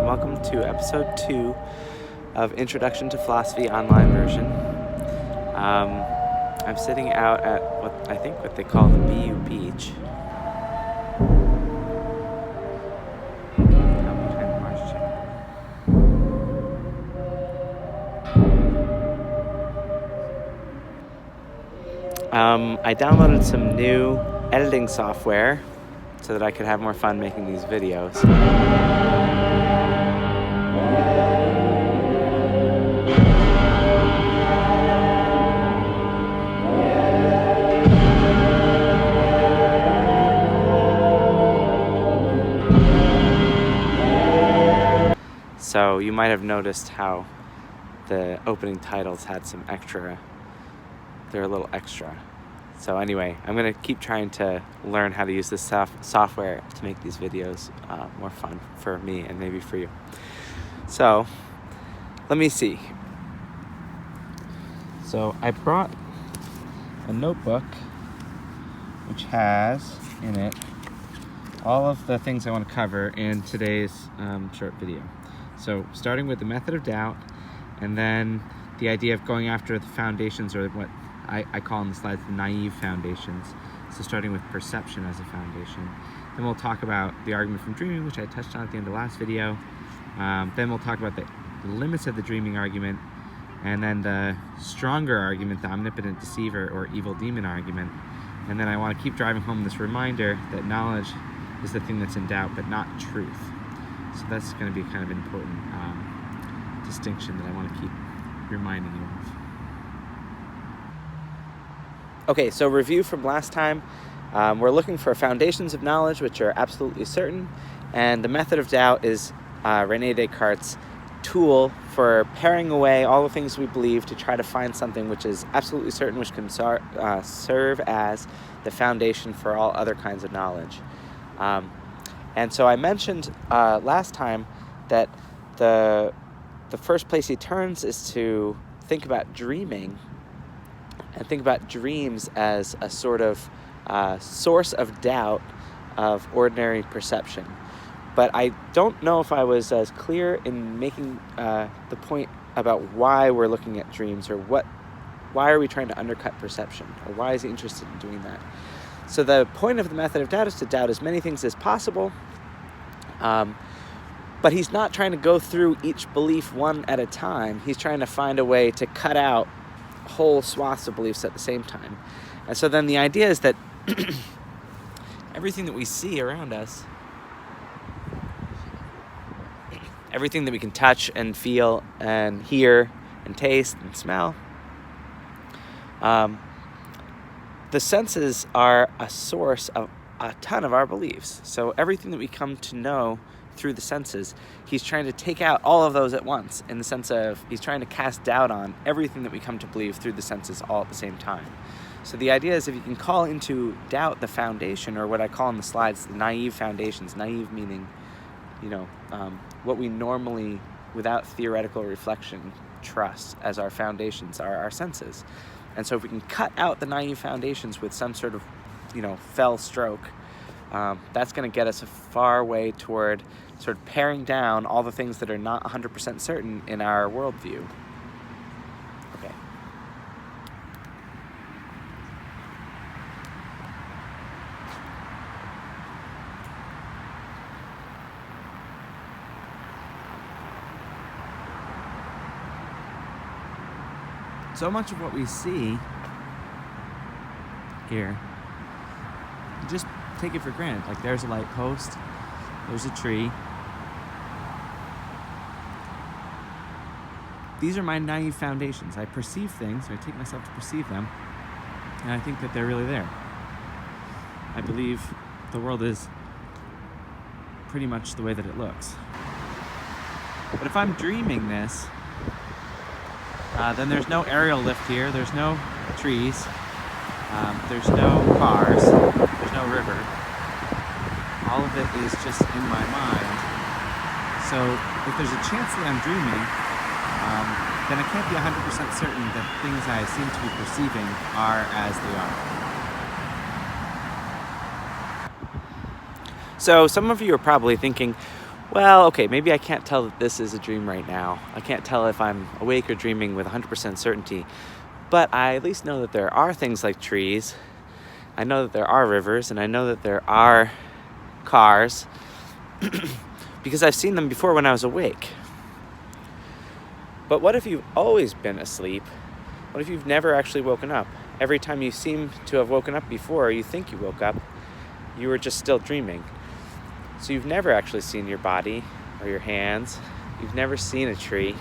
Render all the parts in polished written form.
welcome to episode 2 of Introduction to Philosophy online version. I'm sitting out at what they call the BU Beach. I downloaded some new editing software so that I could have more fun making these videos. So you might have noticed how the opening titles had some extra. They're a little extra. So anyway, I'm going to keep trying to learn how to use this software to make these videos more fun for me and maybe for you. So let me see. So I brought a notebook which has in it all of the things I want to cover in today's short video. So starting with the method of doubt, and then the idea of going after the foundations, or what I call in the slides the naive foundations. So starting with perception as a foundation. Then we'll talk about the argument from dreaming, which I touched on at the end of the last video. Then we'll talk about the limits of the dreaming argument, and then the stronger argument, the omnipotent deceiver or evil demon argument. And then I want to keep driving home this reminder that knowledge is the thing that's in doubt, but not truth. So that's going to be kind of an important distinction that I want to keep reminding you of. Okay, so review from last time. We're looking for foundations of knowledge which are absolutely certain, and the method of doubt is René Descartes' tool for paring away all the things we believe to try to find something which is absolutely certain, which can serve as the foundation for all other kinds of knowledge. And so I mentioned last time that the first place he turns is to think about dreaming, and think about dreams as a sort of source of doubt of ordinary perception. But I don't know if I was as clear in making the point about why we're looking at dreams, or why are we trying to undercut perception, or why is he interested in doing that. So the point of the method of doubt is to doubt as many things as possible, but he's not trying to go through each belief one at a time. He's trying to find a way to cut out whole swaths of beliefs at the same time. And so then the idea is that everything that we see around us, everything that we can touch and feel and hear and taste and smell, the senses are a source of a ton of our beliefs. So everything that we come to know through the senses, he's trying to take out all of those at once, in the sense of he's trying to cast doubt on everything that we come to believe through the senses all at the same time. So the idea is, if you can call into doubt the foundation, or what I call in the slides the naive foundations, naive meaning, what we normally, without theoretical reflection, trust as our foundations are our senses. And so if we can cut out the naive foundations with some sort of, fell stroke, that's going to get us a far way toward sort of paring down all the things that are not 100% certain in our worldview. Okay. So much of what we see here, you just take it for granted. Like, there's a light post, there's a tree. These are my naive foundations. I perceive things, or I take myself to perceive them, and I think that they're really there. I believe the world is pretty much the way that it looks. But if I'm dreaming this, then there's no aerial lift here, there's no trees, there's no cars, there's no river. All of it is just in my mind. So if there's a chance that I'm dreaming, then I can't be 100% certain that things I seem to be perceiving are as they are. So some of you are probably thinking, well, okay, maybe I can't tell that this is a dream right now. I can't tell if I'm awake or dreaming with 100% certainty, but I at least know that there are things like trees. I know that there are rivers, and I know that there are cars because I've seen them before when I was awake. But what if you've always been asleep? What if you've never actually woken up? Every time you seem to have woken up before, or you think you woke up, you were just still dreaming. So you've never actually seen your body or your hands. You've never seen a tree.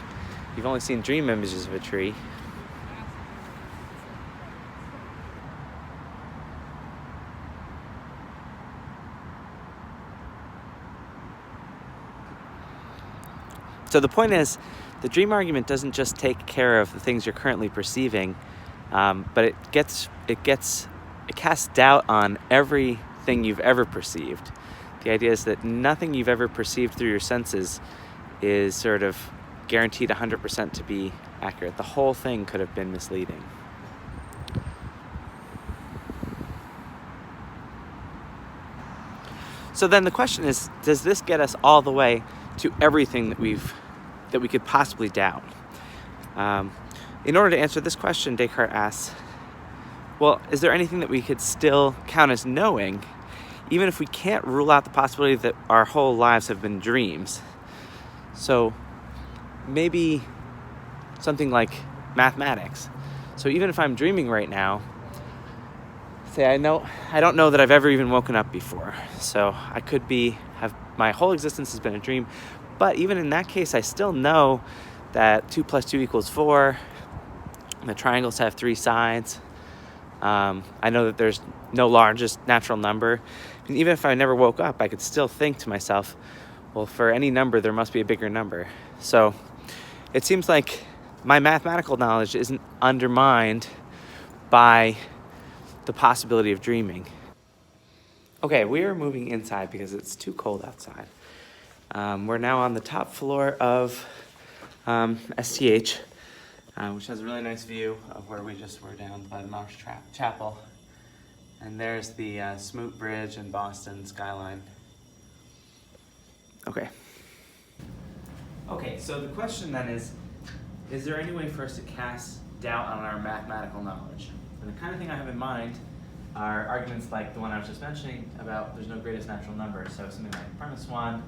You've only seen dream images of a tree. So the point is, the dream argument doesn't just take care of the things you're currently perceiving, but it casts doubt on everything you've ever perceived. The idea is that nothing you've ever perceived through your senses is sort of guaranteed 100% to be accurate. The whole thing could have been misleading. So then the question is, does this get us all the way to everything that we could possibly doubt? In order to answer this question, Descartes asks, well, is there anything that we could still count as knowing, even if we can't rule out the possibility that our whole lives have been dreams? So maybe something like mathematics. So even if I'm dreaming right now, say I don't know that I've ever even woken up before. So I could have my whole existence has been a dream, but even in that case, I still know that 2 + 2 = 4. The triangles have 3 sides. I know that there's no largest natural number. And even if I never woke up, I could still think to myself, well, for any number, there must be a bigger number. So it seems like my mathematical knowledge isn't undermined by the possibility of dreaming. Okay, we are moving inside because it's too cold outside. We're now on the top floor of STH, which has a really nice view of where we just were down by the Marsh Chapel. And there's the Smoot Bridge and Boston skyline. Okay, so the question then is there any way for us to cast doubt on our mathematical knowledge? And the kind of thing I have in mind are arguments like the one I was just mentioning about there's no greatest natural number. So something like premise 1,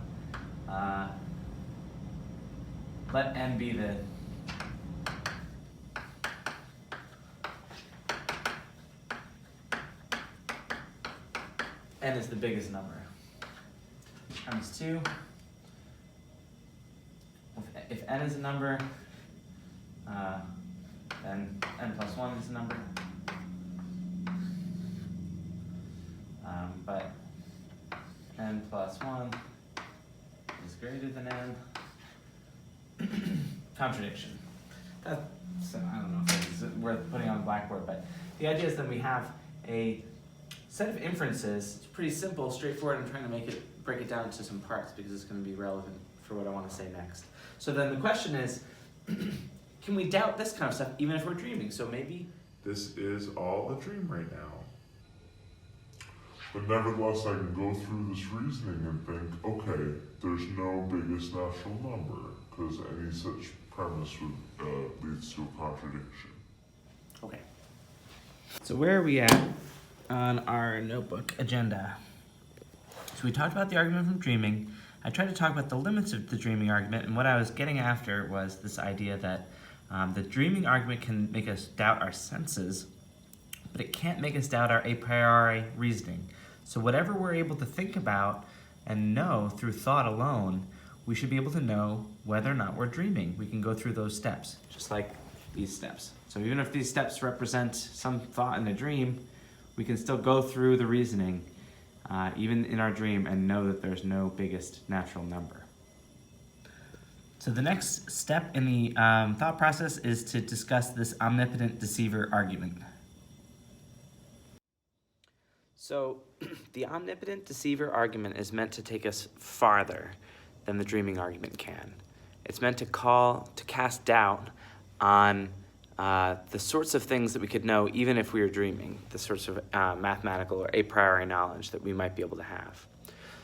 let n be the n is the biggest number. Premise 2, if n is a number, then n + 1 is a number. But n + 1 is greater than n. Contradiction. I don't know if it's worth putting on the blackboard, but the idea is that we have a set of inferences. It's pretty simple, straightforward. I'm trying to break it down into some parts because it's going to be relevant for what I want to say next. So then the question is, can we doubt this kind of stuff even if we're dreaming? So maybe this is all a dream right now. But nevertheless, I can go through this reasoning and think, okay, there's no biggest natural number, because any such premise would leads to a contradiction. Okay. So where are we at on our notebook agenda? So we talked about the argument from dreaming. I tried to talk about the limits of the dreaming argument, and what I was getting after was this idea that the dreaming argument can make us doubt our senses, but it can't make us doubt our a priori reasoning. So whatever we're able to think about and know through thought alone, we should be able to know whether or not we're dreaming. We can go through those steps, just like these steps. So even if these steps represent some thought in a dream, we can still go through the reasoning, even in our dream, and know that there's no biggest natural number. So the next step in the thought process is to discuss this omnipotent deceiver argument. So the omnipotent deceiver argument is meant to take us farther than the dreaming argument can. It's meant to cast doubt on the sorts of things that we could know even if we were dreaming, the sorts of mathematical or a priori knowledge that we might be able to have.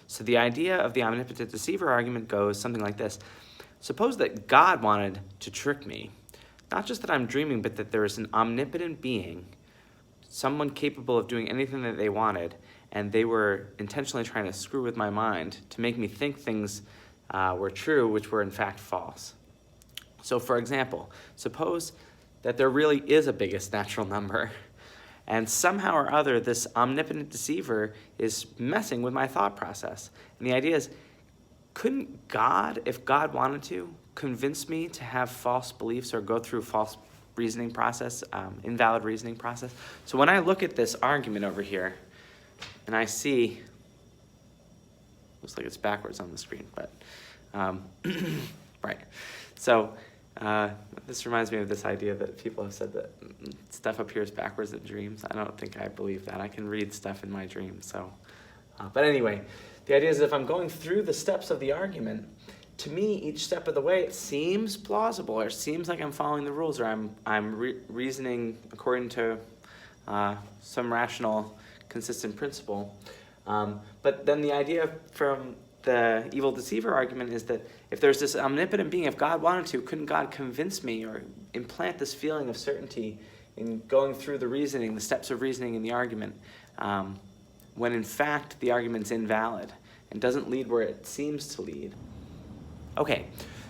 So the idea of the omnipotent deceiver argument goes something like this. Suppose that God wanted to trick me. Not just that I'm dreaming, but that there is an omnipotent being, someone capable of doing anything that they wanted, and they were intentionally trying to screw with my mind to make me think things were true, which were in fact false. So for example, suppose that there really is a biggest natural number, and somehow or other this omnipotent deceiver is messing with my thought process. And the idea is, couldn't God, if God wanted to, convince me to have false beliefs or go through false reasoning process, invalid reasoning process? So when I look at this argument over here, and I see, looks like it's backwards on the screen, but, right. So this reminds me of this idea that people have said that stuff appears backwards in dreams. I don't think I believe that. I can read stuff in my dreams, so. But anyway, the idea is if I'm going through the steps of the argument, to me, each step of the way, it seems plausible, or it seems like I'm following the rules, or I'm reasoning according to some rational, consistent principle. But then the idea from the evil deceiver argument is that if there's this omnipotent being, if God wanted to, couldn't God convince me or implant this feeling of certainty in going through the reasoning, the steps of reasoning in the argument, when in fact the argument's invalid and doesn't lead where it seems to lead? Okay,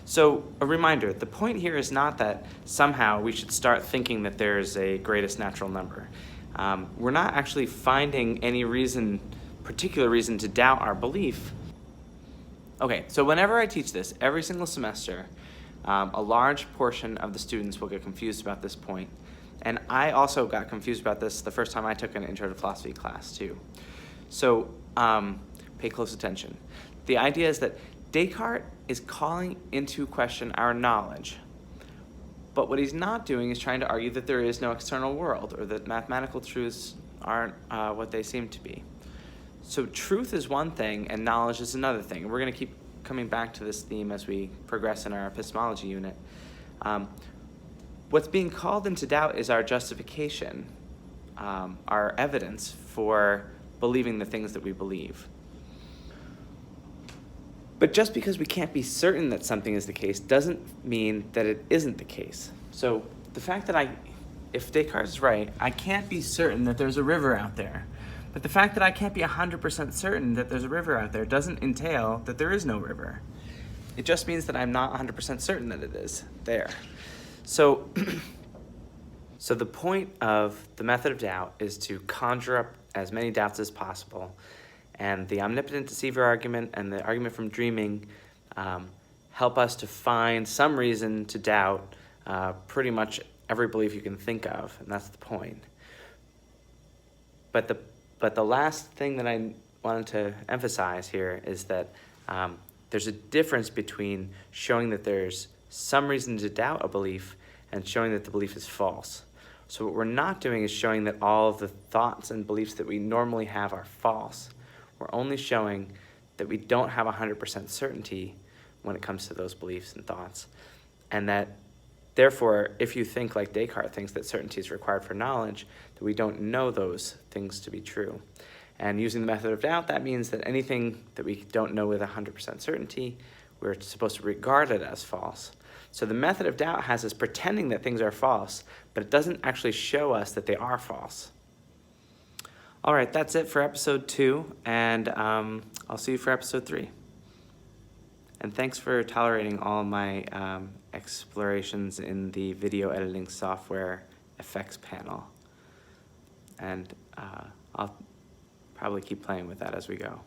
so a reminder, the point here is not that somehow we should start thinking that there's a greatest natural number. We're not actually finding any particular reason to doubt our belief. Okay, so whenever I teach this, every single semester, a large portion of the students will get confused about this point. And I also got confused about this the first time I took an Intro to Philosophy class too. So pay close attention. The idea is that Descartes is calling into question our knowledge. But what he's not doing is trying to argue that there is no external world or that mathematical truths aren't what they seem to be. So truth is one thing and knowledge is another thing. And we're going to keep coming back to this theme as we progress in our epistemology unit. What's being called into doubt is our justification, our evidence for believing the things that we believe. But just because we can't be certain that something is the case doesn't mean that it isn't the case. So the fact that if Descartes is right, I can't be certain that there's a river out there. But the fact that I can't be 100% certain that there's a river out there doesn't entail that there is no river. It just means that I'm not 100% certain that it is there. So, so the point of the method of doubt is to conjure up as many doubts as possible. And the omnipotent deceiver argument and the argument from dreaming help us to find some reason to doubt pretty much every belief you can think of, and that's the point. But the last thing that I wanted to emphasize here is that there's a difference between showing that there's some reason to doubt a belief and showing that the belief is false. So what we're not doing is showing that all of the thoughts and beliefs that we normally have are false. We're only showing that we don't have 100% certainty when it comes to those beliefs and thoughts. And that, therefore, if you think like Descartes thinks that certainty is required for knowledge, that we don't know those things to be true. And using the method of doubt, that means that anything that we don't know with 100% certainty, we're supposed to regard it as false. So the method of doubt has us pretending that things are false, but it doesn't actually show us that they are false. All right, that's it for episode 2, and I'll see you for episode 3. And thanks for tolerating all my explorations in the video editing software effects panel. And I'll probably keep playing with that as we go.